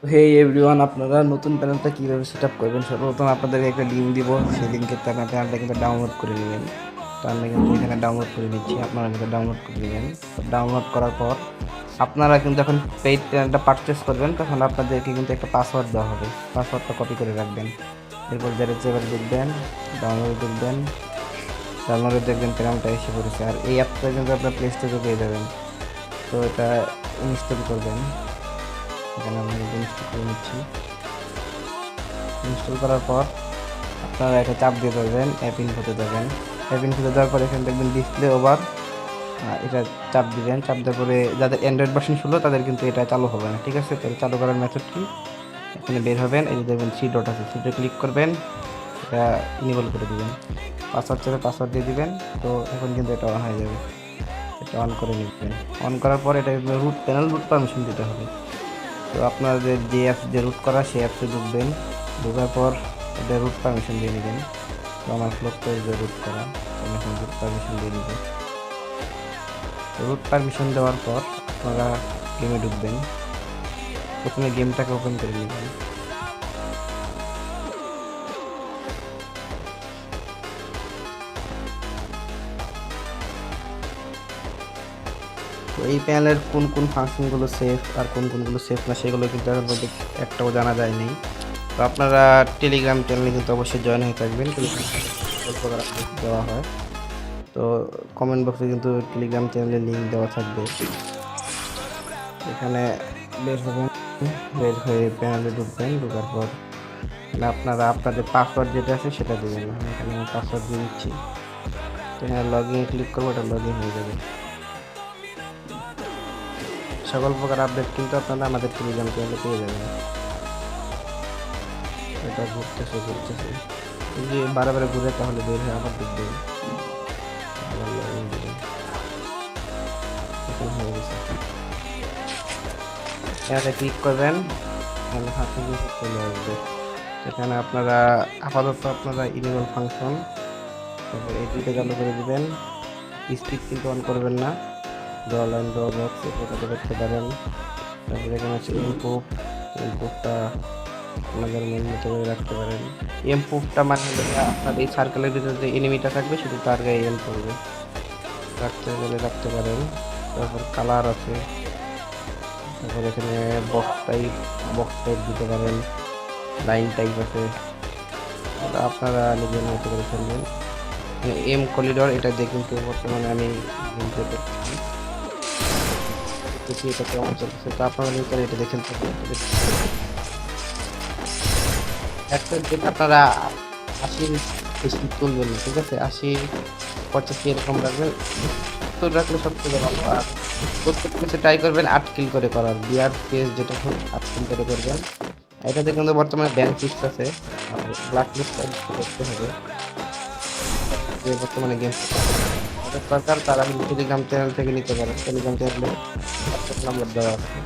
হে everyone, আপনারা নতুন প্যানেলটা কীভাবে সেট আপ করবেন? সর্বপ্রথম আপনাদেরকে একটা লিঙ্ক দিব, সেই লিঙ্কের আপনার প্যানেলটা কিন্তু ডাউনলোড করে নেবেন। তো আমি কিন্তু এখানে ডাউনলোড করে নিচ্ছি, আপনারা কিন্তু ডাউনলোড করে নেবেন। তো ডাউনলোড করার পর আপনারা কিন্তু যখন পেইড প্যানেলটা পারচেস করবেন তখন আপনাদেরকে কিন্তু একটা পাসওয়ার্ড দেওয়া হবে, পাসওয়ার্ডটা কপি করে রাখবেন। এরপর যেভাবে ঢুকবেন, ডাউনলোডে ঢুকবেন, ডাউনলোডে দেখবেন প্যানেলটা এসে পড়েছে। আর এই অ্যাপটা কিন্তু আপনার প্লে স্টোরে পেয়ে যাবেন। তো এটা ইনস্টল করবেন, এখানে আমি ইনস্টল করে নিচ্ছি। ইনস্টল করার পর আপনারা এটা চাপ দিয়ে ধরবেন, অ্যাপ ইনফোতে যাবেন। অ্যাপ ইনফোতে যাওয়ার পর এখানে দেখবেন ডিসপ্লে ওভার, এটা চাপ দিবেন। চাপ দেওয়ার পরে যাদের অ্যান্ড্রয়েড ভার্সন ছিল তাদের কিন্তু এটা চালু হবে না, ঠিক আছে? তাহলে চালু করার মেথড কি, এখানে বের হবেন, এই যে দেখবেন থ্রি ডট আছে, থ্রিতে ক্লিক করবেন, এটা ইনেবল করে দিবেন। পাসওয়ার্ড চাইলে পাসওয়ার্ড দিয়ে দিবেন। তো এখন কিন্তু এটা অন হয়ে যাবে, এটা অন করে নেবেন। অন করার পর এটা রুট প্যানেল রুট পারমিশন দিতে হবে। তো আপনাদের যে অ্যাপস যে রুট করা সেই অ্যাপসে ঢুকবেন, ঢোকার পর এটা রুট পারমিশন দিয়ে নেবেন। তো আমার ফ্লোপ পেজে রুট করা, আমি এখন রুট পারমিশন দিয়ে নেব। রুট পারমিশন দেওয়ার পর আপনারা গেমে ঢুকবেন। প্রথমে গেমটাকে ওপেন করে নেবেন। তো এই প্যানেলের কোন কোন ফাংশনগুলো সেফ আর কোন কোনগুলো সেফ না সেগুলো কিন্তু এখন পর্যন্ত একটাও জানা যায়নি। তো আপনারা টেলিগ্রাম চ্যানেলে কিন্তু অবশ্যই জয়েন হয়ে থাকবেন, দেওয়া হয়। তো কমেন্ট বক্সে কিন্তু টেলিগ্রাম চ্যানেলের লিঙ্ক দেওয়া থাকবে। এখানে বের হবেন, বের হয়ে প্যানেলে ঢুকবেন। ঢোকার পর আপনারা আপনাদের পাসওয়ার্ড যেটা আছে সেটা দেবেন। আমি এখানে পাসওয়ার্ড দিয়ে দিচ্ছি। এখানে লগ ইন ক্লিক করবো, এটা লগ ইন হয়ে যাবে। সকল প্রকার আপডেট কিন্তু আপনারা আমাদের টেলিগ্রাম চ্যানেলে পেয়ে যাবেন। এটা ঘুরতেছে ঘুরতেছে, যদি বারে বারে ঘুরে তাহলে বের হয়ে আবার ঢুকবেন, আবার লগ ইন দেবেন। এখন হয়ে গেছে, এখানে ক্লিক করবেন, এখানে হাতে চলে আসবে। সেখানে আপনারা আপাতত আপনারা ইনেবল ফাংশন, তারপর এই দুটো চালু করে দিবেন। স্পিড কিন্তু অন করবেন না, ড্র লাইন ড্র বক্স এটা করতে পারেন। তারপরে এখানে আছে ইমপ্রুভ, ইমপ্রুভটা আপনাদের মন মতো করে রাখতে পারেন। ইমপ্রুভটা মানে আপনার এই সার্কেলের ভিতরে যে এনিমিটা থাকবে শুধু তার গায়ে এম করবে, রাখতে গেলে রাখতে পারেন। তারপর কালার আছে, তারপর এখানে বক্স টাইপ দিতে পারেন, লাইন টাইপ আছে, আপনারা নিজের মতো করে ফেলবেন। এম করিডর এটা দিয়ে কিন্তু বর্তমানে আমি কিনতে পারছি, এটা কেমন চলতেছে। তো আপনারা নিতে এটা দেখেন থাকবেন। একটা যেটা আপনারা 80 স্পিড তুলবেন না, ঠিক আছে? 80 85 এরকম রাখবেন, তো রাখলে সবথেকে ভালো। আর প্রত্যেকটা কিছু ট্রাই করবেন 8 কিল করে করার, বিয়ার পেজ যেটা হোক 8 কিল করে করবেন। এটাতে কিন্তু বর্তমানে ব্যান ফিক্স আছে, ব্ল্যাক লিস্ট করতে হবে যে বর্তমানে গেম সরকার, তারা টেলিগ্রাম চ্যানেল থেকে নিতে পারে। টেলিগ্রাম চ্যানেলে হোয়াটসঅ্যাপ নাম্বার দেওয়া আছে।